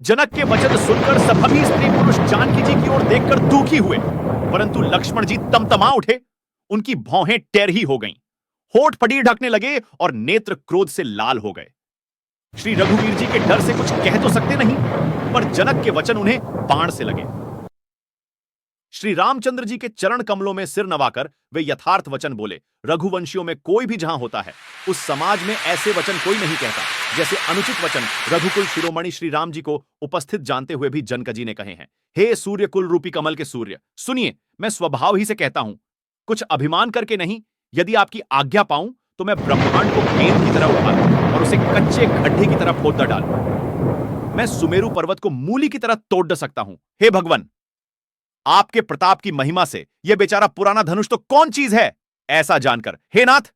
जनक के वचन सुनकर सभी स्त्री पुरुष जानकी जी की ओर देखकर दुखी हुए, परंतु लक्ष्मण जी तमतमा उठे। उनकी भौहें टेरही हो गईं, होठ फटीर ढकने लगे और नेत्र क्रोध से लाल हो गए। श्री रघुवीर जी के डर से कुछ कह तो सकते नहीं, पर जनक के वचन उन्हें बाण से लगे। श्री रामचंद्र जी के चरण कमलों में सिर नवाकर वे यथार्थ वचन बोले। रघुवंशियों में कोई भी जहां होता है, उस समाज में ऐसे वचन कोई नहीं कहता जैसे अनुचित वचन रघुकुल शिरोमणि श्री राम जी को उपस्थित जानते हुए भी जनक जी ने कहे हैं। हे सूर्य कुल रूपी कमल के सूर्य, सुनिए, मैं स्वभाव ही से कहता हूं, कुछ अभिमान करके नहीं। यदि आपकी आज्ञा पाऊं तो मैं ब्रह्मांड को गेंद की तरह उठा लूं और उसे कच्चे गड्ढे की तरह खोद डालूं। मैं सुमेरु पर्वत को मूली की तरह तोड़ सकता हूं। हे भगवान, आपके प्रताप की महिमा से यह बेचारा पुराना धनुष तो कौन चीज है, ऐसा जानकर हे नाथ,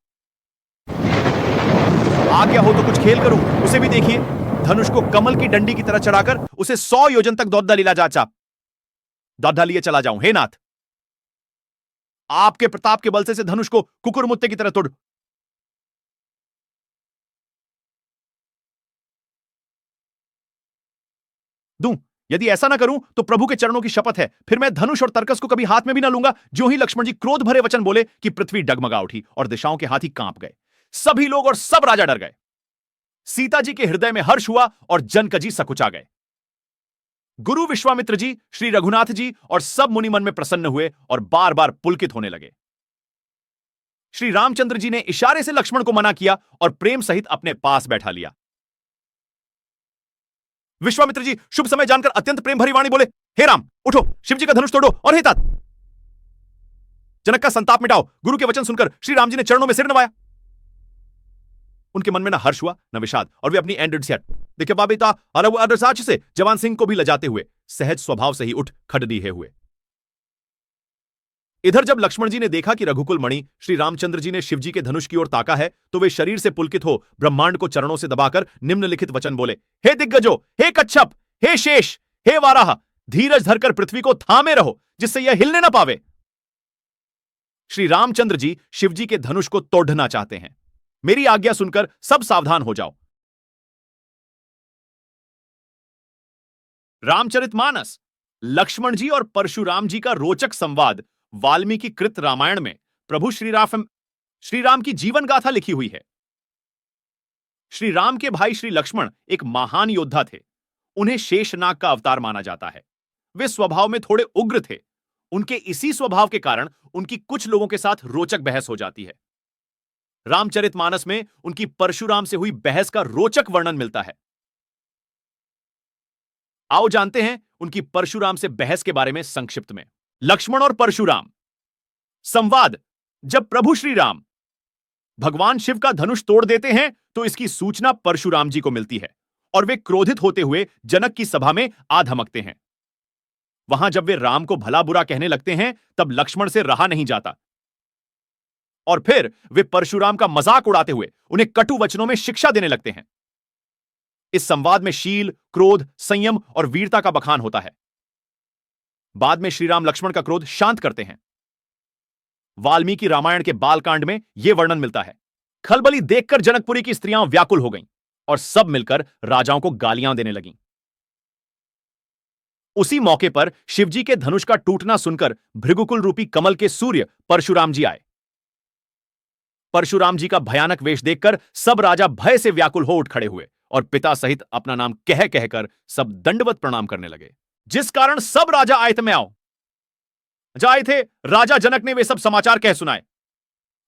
आज्ञा हो तो कुछ खेल करूं। उसे भी देखिए, धनुष को कमल की डंडी की तरह चढ़ाकर उसे 100 योजन तक दौड़ा लीला जा चाप दौड़ा लिए चला जाऊं। हे नाथ, आपके प्रताप के बल से धनुष को कुकुरमुत्ते की तरह तोड़ दूं। यदि ऐसा ना करूं तो प्रभु के चरणों की शपथ है, फिर मैं धनुष और तरकस को कभी हाथ में भी ना लूंगा। जो ही लक्ष्मण जी क्रोध भरे वचन बोले कि पृथ्वी डगमगा उठी और दिशाओं के हाथी कांप गए। सभी लोग और सब राजा डर गए। सीता जी के हृदय में हर्ष हुआ और जनक जी सकुचा गए। गुरु विश्वामित्र जी, श्री रघुनाथ जी और सब मुनि मन में प्रसन्न हुए और बार बार पुलकित होने लगे। श्री रामचंद्र जी ने इशारे से लक्ष्मण को मना किया और प्रेम सहित अपने पास बैठा लिया। विश्वामित्र जी शुभ समय जानकर अत्यंत प्रेम भरी वाणी बोले, हे राम, उठो, शिव जी का धनुष तोड़ो और हे तात, जनक का संताप मिटाओ। गुरु के वचन सुनकर श्री राम जी ने चरणों में सिर नवाया। उनके मन में ना हर्ष हुआ न विषाद, और वे अपनी एंडेड से देखिए बाबिता अरब अदरसाच से जवान सिंह को भी लजाते हुए सहज स्वभाव से ही उठ खड़डीहे हुए। इधर जब लक्ष्मण जी ने देखा कि रघुकुल मणि श्री रामचंद्र जी ने शिव जी के धनुष की ओर ताका है, तो वे शरीर से पुलकित हो ब्रह्मांड को चरणों से दबाकर निम्नलिखित वचन बोले, हे दिग्गजो, हे कच्छप, हे शेष, हे वाराह, धीरज धरकर पृथ्वी को थामे रहो जिससे यह हिलने ना पावे। श्री रामचंद्र जी शिव जी के धनुष को तोड़ना चाहते हैं। मेरी आज्ञा सुनकर सब सावधान हो जाओ। रामचरितमानस, लक्ष्मण जी और परशुराम जी का रोचक संवाद वाल्मीकि कृत रामायण में प्रभु श्री राम की जीवन गाथा लिखी हुई है। श्री राम के भाई श्री लक्ष्मण एक महान योद्धा थे। उन्हें शेषनाग का अवतार माना जाता है। वे स्वभाव में थोड़े उग्र थे। उनके इसी स्वभाव के कारण उनकी कुछ लोगों के साथ रोचक बहस हो जाती है। रामचरितमानस में उनकी परशुराम से हुई बहस का रोचक वर्णन मिलता है। आओ जानते हैं उनकी परशुराम से बहस के बारे में संक्षिप्त में। लक्ष्मण और परशुराम संवाद। जब प्रभु श्री राम भगवान शिव का धनुष तोड़ देते हैं तो इसकी सूचना परशुराम जी को मिलती है और वे क्रोधित होते हुए जनक की सभा में आ धमकते हैं। वहां जब वे राम को भला बुरा कहने लगते हैं तब लक्ष्मण से रहा नहीं जाता और फिर वे परशुराम का मजाक उड़ाते हुए उन्हें कटु वचनों में शिक्षा देने लगते हैं। इस संवाद में शील, क्रोध, संयम और वीरता का बखान होता है। बाद में श्री राम लक्ष्मण का क्रोध शांत करते हैं। वाल्मीकि रामायण के बालकांड में यह वर्णन मिलता है। खलबली देखकर जनकपुरी की स्त्रियां व्याकुल हो गईं और सब मिलकर राजाओं को गालियां देने लगीं। उसी मौके पर शिवजी के धनुष का टूटना सुनकर भृगुकुल रूपी कमल के सूर्य परशुराम जी आए। परशुराम जी का भयानक वेश देखकर सब राजा भय से व्याकुल हो उठ खड़े हुए और पिता सहित अपना नाम कह कहकर सब दंडवत प्रणाम करने लगे, जिस कारण सब राजा आयत में आओ जाए थे। राजा जनक ने वे सब समाचार कह सुनाए।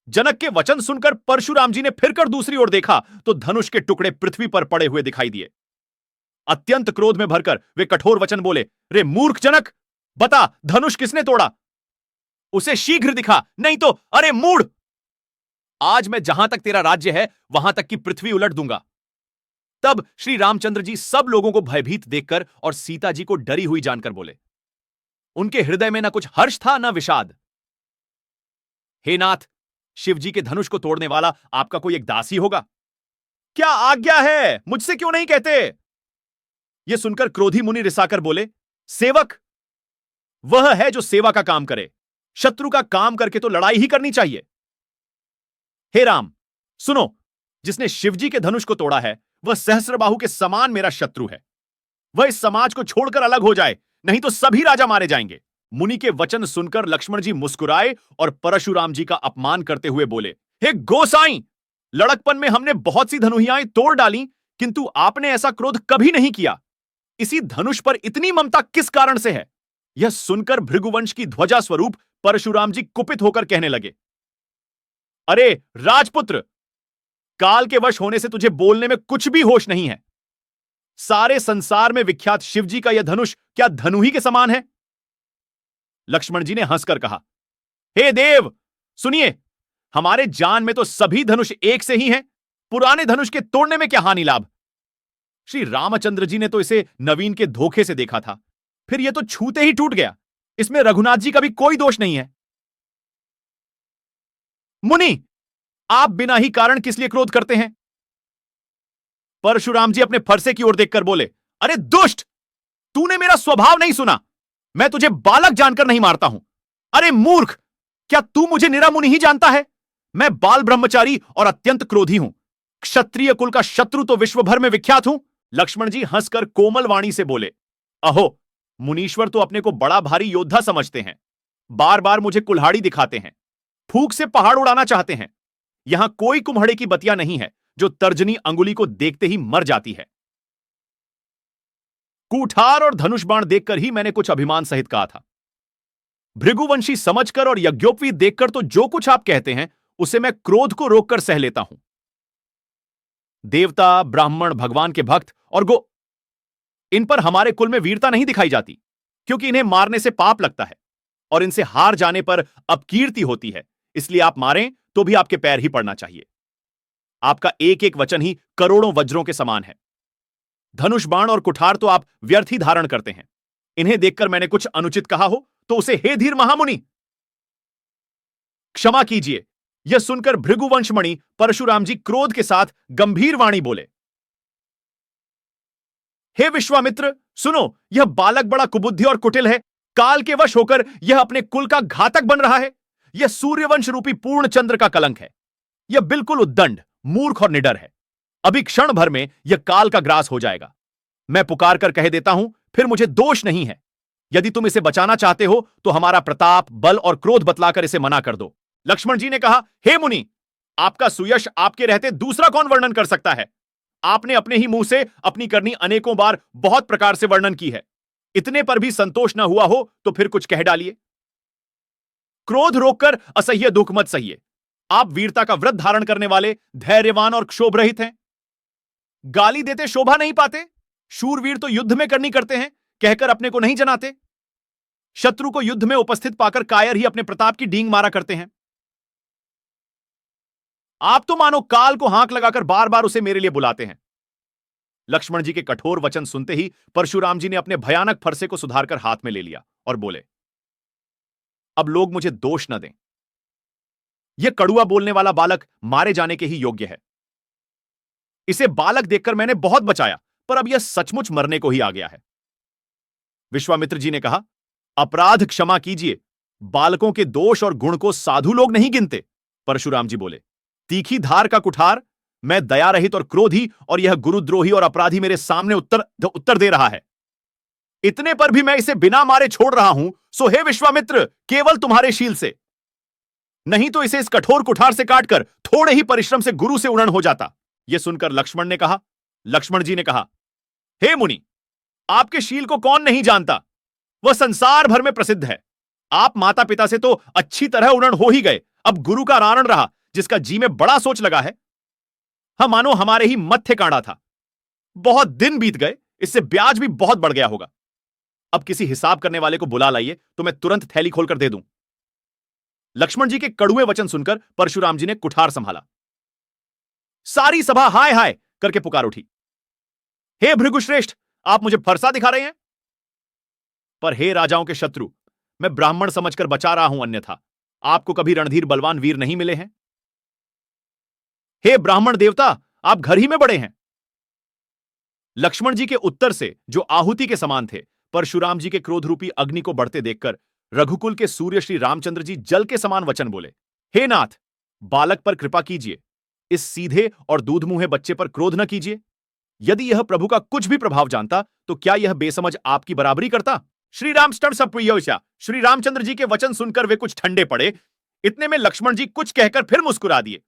जनक के वचन सुनकर परशुराम जी ने फिरकर दूसरी ओर देखा तो धनुष के टुकड़े पृथ्वी पर पड़े हुए दिखाई दिए। अत्यंत क्रोध में भरकर वे कठोर वचन बोले, रे मूर्ख जनक, बता धनुष किसने तोड़ा? उसे शीघ्र दिखा, नहीं तो अरे मूढ़, आज मैं जहां तक तेरा राज्य है वहां तक की पृथ्वी उलट दूंगा। तब श्री रामचंद्र जी सब लोगों को भयभीत देखकर और सीता जी को डरी हुई जानकर बोले। उनके हृदय में न कुछ हर्ष था न विषाद। हे नाथ, शिव जी के धनुष को तोड़ने वाला आपका कोई एक दासी होगा? क्या आज्ञा है, मुझसे क्यों नहीं कहते? यह सुनकर क्रोधी मुनि रिसाकर बोले, सेवक वह है जो सेवा का काम करे, शत्रु का काम करके तो लड़ाई ही करनी चाहिए। हे राम, सुनो, जिसने शिवजी के धनुष को तोड़ा है वह सहस्त्रबाहु के समान मेरा शत्रु है। वह इस समाज को छोड़कर अलग हो जाए, नहीं तो सभी राजा मारे जाएंगे। मुनि के वचन सुनकर लक्ष्मण जी मुस्कुराए और परशुराम जी का अपमान करते हुए बोले, हे गोसाई, लड़कपन में हमने बहुत सी धनुहियाएं तोड़ डाली, किंतु आपने ऐसा क्रोध कभी नहीं किया। इसी धनुष पर इतनी ममता किस कारण से है? यह सुनकर भृगुवंश की ध्वजा स्वरूप परशुराम जी कुपित होकर कहने लगे, अरे राजपुत्र, काल के वश होने से तुझे बोलने में कुछ भी होश नहीं है। सारे संसार में विख्यात शिवजी का यह धनुष क्या धनुही के समान है? लक्ष्मण जी ने हंसकर कहा, हे देव, सुनिए, हमारे जान में तो सभी धनुष एक से ही हैं। पुराने धनुष के तोड़ने में क्या हानि लाभ? श्री रामचंद्र जी ने तो इसे नवीन के धोखे से देखा था, फिर यह तो छूते ही टूट गया। इसमें रघुनाथ जी का भी कोई दोष नहीं है। मुनि, आप बिना ही कारण किस लिए क्रोध करते हैं? परशुराम जी अपने फरसे की ओर देखकर बोले, अरे दुष्ट, तूने मेरा स्वभाव नहीं सुना। मैं तुझे बालक जानकर नहीं मारता हूं। अरे मूर्ख, क्या तू मुझे निरा मुनि ही जानता है? मैं बाल ब्रह्मचारी और अत्यंत क्रोधी हूं। क्षत्रिय कुल का शत्रु तो विश्व भर में विख्यात हूं। लक्ष्मण जी हंसकर कोमल वाणी से बोले, अहो, मुनीश्वर तो अपने को बड़ा भारी योद्धा समझते हैं। बार बार मुझे कुल्हाड़ी दिखाते हैं, फूंक से पहाड़ उड़ाना चाहते हैं। यहां कोई कुम्हड़े की बतिया नहीं है जो तर्जनी अंगुली को देखते ही मर जाती है। कूठार और धनुष बाण देखकर ही मैंने कुछ अभिमान सहित कहा था। भृगुवंशी समझकर और यज्ञोपवीत देखकर तो जो कुछ आप कहते हैं उसे मैं क्रोध को रोककर सह लेता हूं। देवता, ब्राह्मण, भगवान के भक्त और गो, इन पर हमारे कुल में वीरता नहीं दिखाई जाती, क्योंकि इन्हें मारने से पाप लगता है और इनसे हार जाने पर अपकीर्ति होती है। इसलिए आप मारें तो भी आपके पैर ही पड़ना चाहिए। आपका एक एक वचन ही करोड़ों वज्रों के समान है। धनुष बाण और कुठार तो आप व्यर्थ ही धारण करते हैं। इन्हें देखकर मैंने कुछ अनुचित कहा हो तो उसे हे धीर महामुनि क्षमा कीजिए। यह सुनकर भृगुवंशमणि परशुराम जी क्रोध के साथ गंभीर वाणी बोले, हे विश्वामित्र, सुनो, यह बालक बड़ा कुबुद्धि और कुटिल है। काल के वश होकर यह अपने कुल का घातक बन रहा है। यह सूर्यवंश रूपी पूर्ण चंद्र का कलंक है। यह बिल्कुल उद्दंड, मूर्ख और निडर है। अभी क्षण भर में यह काल का ग्रास हो जाएगा। मैं पुकार कर कह देता हूं, फिर मुझे दोष नहीं है। यदि तुम इसे बचाना चाहते हो तो हमारा प्रताप, बल और क्रोध बतलाकर इसे मना कर दो। लक्ष्मण जी ने कहा, हे मुनि, आपका सुयश आपके रहते दूसरा कौन वर्णन कर सकता है? आपने अपने ही मुंह से अपनी करनी अनेकों बार बहुत प्रकार से वर्णन की है। इतने पर भी संतोष न हुआ हो तो फिर कुछ कह डालिए। क्रोध रोककर असह्य दुख मत सहिए। आप वीरता का व्रत धारण करने वाले, धैर्यवान और क्षोभ रहित हैं। गाली देते शोभा नहीं पाते। शूरवीर तो युद्ध में करनी करते हैं, कहकर अपने को नहीं जनाते। शत्रु को युद्ध में उपस्थित पाकर कायर ही अपने प्रताप की डींग मारा करते हैं। आप तो मानो काल को हांक लगाकर बार बार उसे मेरे लिए बुलाते हैं। लक्ष्मण जी के कठोर वचन सुनते ही परशुराम जी ने अपने भयानक फरसे को सुधारकर हाथ में ले लिया और बोले, अब लोग मुझे दोष न दें। यह कड़ुआ बोलने वाला बालक मारे जाने के ही योग्य है। इसे बालक देखकर मैंने बहुत बचाया, पर अब यह सचमुच मरने को ही आ गया है। विश्वामित्र जी ने कहा, अपराध क्षमा कीजिए। बालकों के दोष और गुण को साधु लोग नहीं गिनते। परशुराम जी बोले, तीखी धार का कुठार, मैं दया रहित और क्रोधी, और यह गुरुद्रोही और अपराधी मेरे सामने उत्तर दे रहा है। इतने पर भी मैं इसे बिना मारे छोड़ रहा हूं, सो हे विश्वामित्र, केवल तुम्हारे शील से, नहीं तो इसे इस कठोर कुठार से काटकर थोड़े ही परिश्रम से गुरु से उड़न हो जाता। यह सुनकर लक्ष्मण जी ने कहा, हे मुनि, आपके शील को कौन नहीं जानता? वह संसार भर में प्रसिद्ध है। आप माता पिता से तो अच्छी तरह उड़न हो ही गए, अब गुरु का रारण रहा, जिसका जी में बड़ा सोच लगा है। हम मानो हमारे ही मत्थे काढ़ा था। बहुत दिन बीत गए, इससे ब्याज भी बहुत बढ़ गया होगा। अब किसी हिसाब करने वाले को बुला लाइए तो मैं तुरंत थैली खोलकर दे दूं। लक्ष्मण जी के कड़ुए वचन सुनकर परशुराम जी ने कुठार संभाला। सारी सभा हाय हाय करके पुकार उठी, हे भृगुश्रेष्ठ, आप मुझे फरसा दिखा रहे हैं? पर हे राजाओं के शत्रु, मैं ब्राह्मण समझकर बचा रहा हूं, अन्यथा आपको कभी रणधीर बलवान वीर नहीं मिले हैं? हे ब्राह्मण देवता, आप घर ही में बड़े हैं। लक्ष्मण जी के उत्तर से, जो आहुति के समान थे, परशुराम जी के क्रोध रूपी अग्नि को बढ़ते देखकर रघुकुल के सूर्य श्री रामचंद्र जी जल के समान वचन बोले, हे नाथ, बालक पर कृपा कीजिए। इस सीधे और दूध मुंहे बच्चे पर क्रोध न कीजिए। यदि यह प्रभु का कुछ भी प्रभाव जानता तो क्या यह बेसमझ आपकी बराबरी करता? श्री राम श्री रामचंद्र जी के वचन सुनकर वे कुछ ठंडे पड़े। इतने में लक्ष्मण जी कुछ कहकर फिर मुस्कुरा दिए।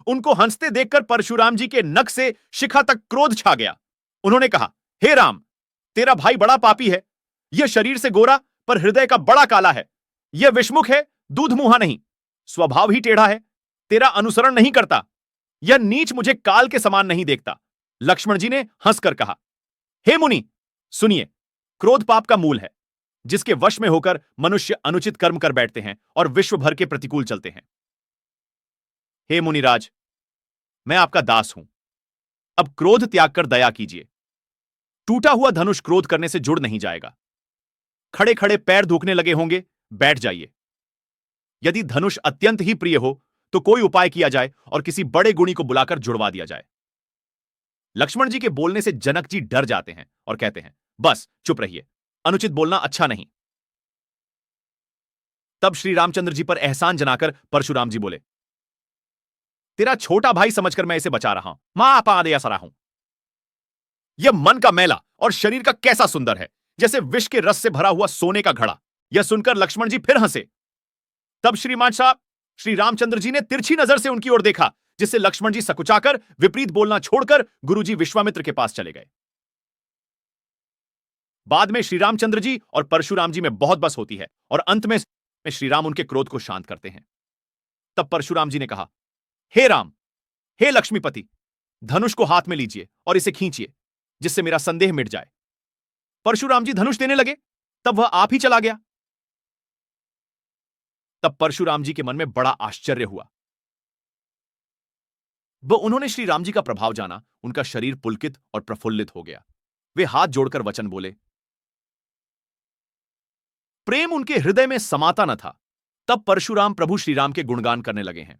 उनको हंसते देखकर परशुराम जी के नख से शिखा तक क्रोध छा गया। उन्होंने कहा, हे राम, तेरा भाई बड़ा पापी है। यह शरीर से गोरा पर हृदय का बड़ा काला है। यह विषमुख है, दूध मुहा नहीं। स्वभाव ही टेढ़ा है, तेरा अनुसरण नहीं करता। यह नीच मुझे काल के समान नहीं देखता। लक्ष्मण जी ने हंसकर कहा, हे मुनि, सुनिए, क्रोध पाप का मूल है, जिसके वश में होकर मनुष्य अनुचित कर्म कर बैठते हैं और विश्व भर के प्रतिकूल चलते हैं। हे मुनिराज, मैं आपका दास हूं। अब क्रोध त्याग कर दया कीजिए। टूटा हुआ धनुष क्रोध करने से जुड़ नहीं जाएगा। खड़े खड़े पैर दुखने लगे होंगे, बैठ जाइए। यदि धनुष अत्यंत ही प्रिय हो तो कोई उपाय किया जाए और किसी बड़े गुणी को बुलाकर जुड़वा दिया जाए। लक्ष्मण जी के बोलने से जनक जी डर जाते हैं और कहते हैं, बस चुप रहिए, अनुचित बोलना अच्छा नहीं। तब श्री रामचंद्र जी पर एहसान जनाकर परशुराम जी बोले, तेरा छोटा भाई समझकर मैं इसे बचा रहा हूं। मां पादया सरा हूं। यह मन का मैला और शरीर का कैसा सुंदर है, जैसे विष के रस से भरा हुआ सोने का घड़ा। यह सुनकर लक्ष्मण जी फिर हंसे। तब श्रीमान साहब श्री रामचंद्र जी ने तिरछी नजर से उनकी ओर देखा, जिससे लक्ष्मण जी सकुचाकर विपरीत बोलना छोड़कर गुरुजी विश्वामित्र के पास चले गए। बाद में श्री रामचंद्र जी और परशुराम जी में बहुत बस होती है और अंत में श्री राम उनके क्रोध को शांत करते हैं। तब परशुराम जी ने कहा, हे राम, हे लक्ष्मीपति, धनुष को हाथ में लीजिए और इसे खींचिए, जिससे मेरा संदेह मिट जाए। परशुराम जी धनुष देने लगे, तब वह आप ही चला गया। तब परशुराम जी के मन में बड़ा आश्चर्य हुआ। उन्होंने श्री राम जी का प्रभाव जाना। उनका शरीर पुलकित और प्रफुल्लित हो गया। वे हाथ जोड़कर वचन बोले। प्रेम उनके हृदय में समाता न था। तब परशुराम प्रभु श्री राम के गुणगान करने लगे हैं।